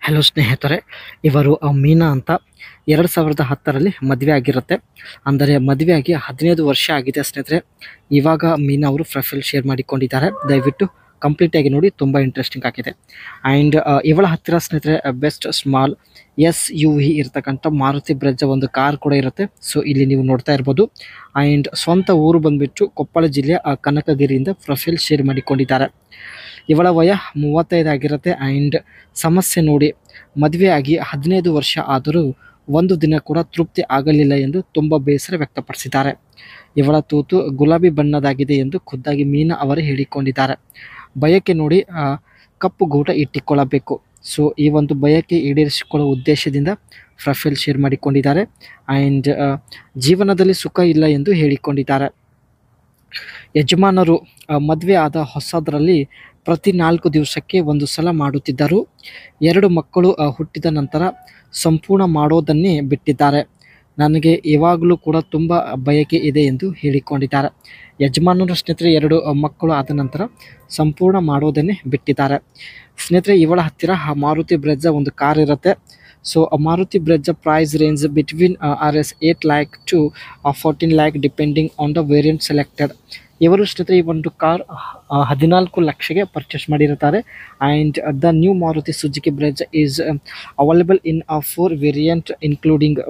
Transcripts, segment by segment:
Hello ಸ್ನೇಹಿತರೆ, ಇವರು ಮೀನಾ ಅಂತ 2010ರಲ್ಲಿ ಮದುವೆ ಆಗಿರುತ್ತೆ. ಅಂದರೆ ಮದುವೆಯಾಗಿ 15 ವರ್ಷ ಆಗಿದೆ ಸ್ನೇಹಿತರೆ. ಇವಾಗ ಮೀನಾ ಅವರು ಪ್ರೊಫೈಲ್ ಶೇರ್ ಮಾಡಿಕೊಂಡಿದ್ದಾರೆ. ದಯವಿಟ್ಟು ಕಂಪ್ಲೀಟ್ ಆಗಿ ನೋಡಿ, ತುಂಬ ಇಂಟ್ರೆಸ್ಟಿಂಗ್ ಆಗಿದೆ. ಆ್ಯಂಡ್ ಇವಳ ಹತ್ತಿರ ಸ್ನೇಹಿತರೆ ಬೆಸ್ಟ್ ಸ್ಮಾಲ್ SUV ಇರ್ತಕ್ಕಂಥ ಮಾರುತಿ ಬ್ರೆಜ್ಜ ಒಂದು ಕಾರ್ ಕೂಡ ಇರುತ್ತೆ. ಸೊ ಇಲ್ಲಿ ನೀವು ನೋಡ್ತಾ ಇರ್ಬೋದು. ಆ್ಯಂಡ್ ಸ್ವಂತ ಊರು ಬಂದ್ಬಿಟ್ಟು ಕೊಪ್ಪಳ ಜಿಲ್ಲೆಯ ಕನಕಗಿರಿಯಿಂದ ಪ್ರೊಫೈಲ್ ಶೇರ್ ಮಾಡಿಕೊಂಡಿದ್ದಾರೆ. ಇವಳ ವಯ 35 ಆಗಿರುತ್ತೆ. ಆ್ಯಂಡ್ ಸಮಸ್ಯೆ ನೋಡಿ, ಮದುವೆಯಾಗಿ 15 ವರ್ಷ ಆದರೂ ಒಂದು ದಿನ ಕೂಡ ತೃಪ್ತಿ ಆಗಲಿಲ್ಲ ಎಂದು ತುಂಬ ಬೇಸರ ವ್ಯಕ್ತಪಡಿಸಿದ್ದಾರೆ. ಇವಳ ತೂತು ಗುಲಾಬಿ ಬಣ್ಣದಾಗಿದೆ ಎಂದು ಖುದ್ದಾಗಿ ಮೀನಾ ಅವರೇ ಹೇಳಿಕೊಂಡಿದ್ದಾರೆ. ಬಯಕೆ ನೋಡಿ, ಕಪ್ಪು ಗೂಟ ಇಟ್ಟುಕೊಳ್ಳಬೇಕು. ಸೊ ಈ ಒಂದು ಬಯಕೆ ಈಡೇರಿಸಿಕೊಳ್ಳುವ ಉದ್ದೇಶದಿಂದ ಪ್ರೊಫೈಲ್ ಶೇರ್ ಮಾಡಿಕೊಂಡಿದ್ದಾರೆ. ಆ್ಯಂಡ್ ಜೀವನದಲ್ಲಿ ಸುಖ ಇಲ್ಲ ಎಂದು ಹೇಳಿಕೊಂಡಿದ್ದಾರೆ. ಯಜಮಾನರು ಮದುವೆ ಆದ ಹೊಸದರಲ್ಲಿ ಪ್ರತಿ 4 ದಿವಸಕ್ಕೆ ಒಂದು ಸಲ ಮಾಡುತ್ತಿದ್ದರು. 2 ಮಕ್ಕಳು ಹುಟ್ಟಿದ ನಂತರ ಸಂಪೂರ್ಣ ಮಾಡೋದನ್ನೇ ಬಿಟ್ಟಿದ್ದಾರೆ. ನನಗೆ ಇವಾಗಲೂ ಕೂಡ ತುಂಬ ಬಯಕೆ ಇದೆ ಎಂದು ಹೇಳಿಕೊಂಡಿದ್ದಾರೆ. ಯಜಮಾನರು ಸ್ನೇಹಿತರೆ 2 ಮಕ್ಕಳು ಆದ ನಂತರ ಸಂಪೂರ್ಣ ಮಾಡೋದನ್ನೇ ಬಿಟ್ಟಿದ್ದಾರೆ. ಸ್ನೇಹಿತರೆ ಇವಳ ಹತ್ತಿರ ಮಾರುತಿ ಬ್ರೆಜ್ಜ ಒಂದು ಕಾರ್ ಇರುತ್ತೆ. So Maruti Brezza price range between Rs 8 lakh to 14 lakh depending on the variant selected. ಇವರು ಸ್ನೇಹಿತರೆ ಈ ಒಂದು ಕಾರ್ 14 ಲಕ್ಷಗೆ ಪರ್ಚೇಸ್ ಮಾಡಿರುತ್ತಾರೆ. And the new Maruti Suzuki Brezza is available in 4 variant including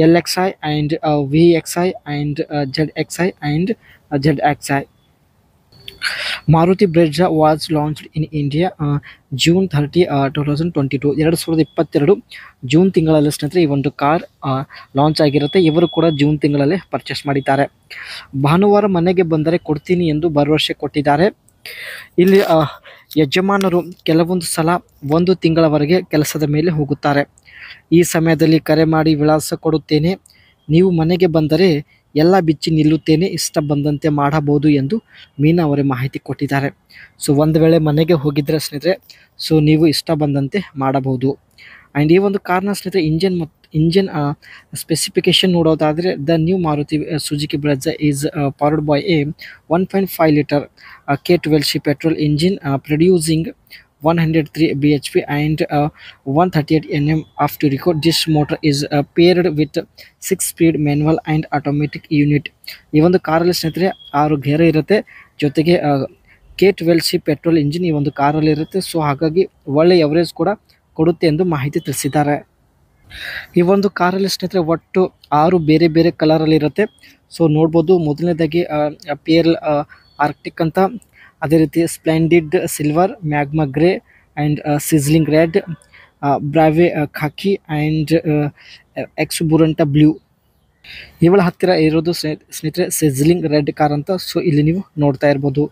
LXi and VXi and ZXi and ZXi. Maruti Brezza was launched in India June 30, 2022. 2022 June ತಿಂಗಳಲ್ಲಿ ಸ್ನೇಹಿತರೆ ಈ ಒಂದು ಕಾರ್ ಲಾಂಚ್ ಆಗಿರುತ್ತೆ. ಇವರು ಕೂಡ ಜೂನ್ ತಿಂಗಳಲ್ಲೇ ಪರ್ಚೇಸ್ ಮಾಡಿದ್ದಾರೆ. ಭಾನುವಾರ ಮನೆಗೆ ಬಂದರೆ ಕೊಡ್ತೀನಿ ಎಂದು ಭರವಸೆ ಕೊಟ್ಟಿದ್ದಾರೆ. ಇಲ್ಲಿ ಯಜಮಾನರು ಕೆಲವೊಂದು ಸಲ 1 ತಿಂಗಳವರೆಗೆ ಕೆಲಸದ ಮೇಲೆ ಹೋಗುತ್ತಾರೆ. ಈ ಸಮಯದಲ್ಲಿ ಕರೆ ಮಾಡಿ ವಿಳಾಸ ಕೊಡುತ್ತೇನೆ, ನೀವು ಮನೆಗೆ ಬಂದರೆ ಎಲ್ಲ ಬಿಚ್ಚಿ ನಿಲ್ಲುತ್ತೇನೆ, ಇಷ್ಟ ಬಂದಂತೆ ಮಾಡಬಹುದು ಎಂದು ಮೀನಾ ಅವರೇ ಮಾಹಿತಿ ಕೊಟ್ಟಿದ್ದಾರೆ. ಸೊ ಒಂದು ವೇಳೆ ಮನೆಗೆ ಹೋಗಿದ್ರೆ ಸ್ನೇಹಿತರೆ, ಸೊ ನೀವು ಇಷ್ಟ ಬಂದಂತೆ ಮಾಡಬಹುದು. ಆ್ಯಂಡ್ ಈ ಒಂದು ಕಾರ್ನ ಸ್ನೇಹಿತರೆ ಇಂಜನ್ ಸ್ಪೆಸಿಫಿಕೇಶನ್ ನೋಡೋದಾದರೆ, the new Maruti Suzuki Brezza is powered by a 1.5 litre K12C petrol engine producing 103 bhp and 138 Nm of torque. This motor is paired with 6-speed manual and automatic unit. ಈ ಒಂದು ಕಾರಲ್ಲಿ ಸ್ನೇಹಿತರೆ 6 gear ಇರುತ್ತೆ, ಜೊತೆಗೆ K12C petrol engine ಈ ಒಂದು ಕಾರಲ್ಲಿ ಇರುತ್ತೆ. ಸೊ ಹಾಗಾಗಿ ಒಳ್ಳೆ ಎವರೇಜ್ ಕೂಡ ಕೊಡುತ್ತೆ ಎಂದು ಮಾಹಿತಿ ತಿಳಿಸಿದ್ದಾರೆ. ಈ ಒಂದು ಕಾರಲ್ಲಿ ಸ್ನೇಹಿತರೆ ಒಟ್ಟು 6 ಬೇರೆ ಬೇರೆ ಕಲರಲ್ಲಿ ಇರುತ್ತೆ. ಸೊ ನೋಡ್ಬೋದು, ಮೊದಲನೇದಾಗಿ PL ಆರ್ಕ್ಟಿಕ್ ಅಂತ, ಅದೇ ರೀತಿ splendid silver, magma grey and sizzling red, brave khaki and exuberant blue. ಇವಳ ಹತ್ತಿರ ಇರೋದು ಸ್ನೇಹಿತರೆ ಸಿಜ್ಲಿಂಗ್ ರೆಡ್ ಕಾರ್ ಅಂತ. ಸೊ ಇಲ್ಲಿ ನೀವು ನೋಡ್ತಾ ಇರ್ಬೋದು.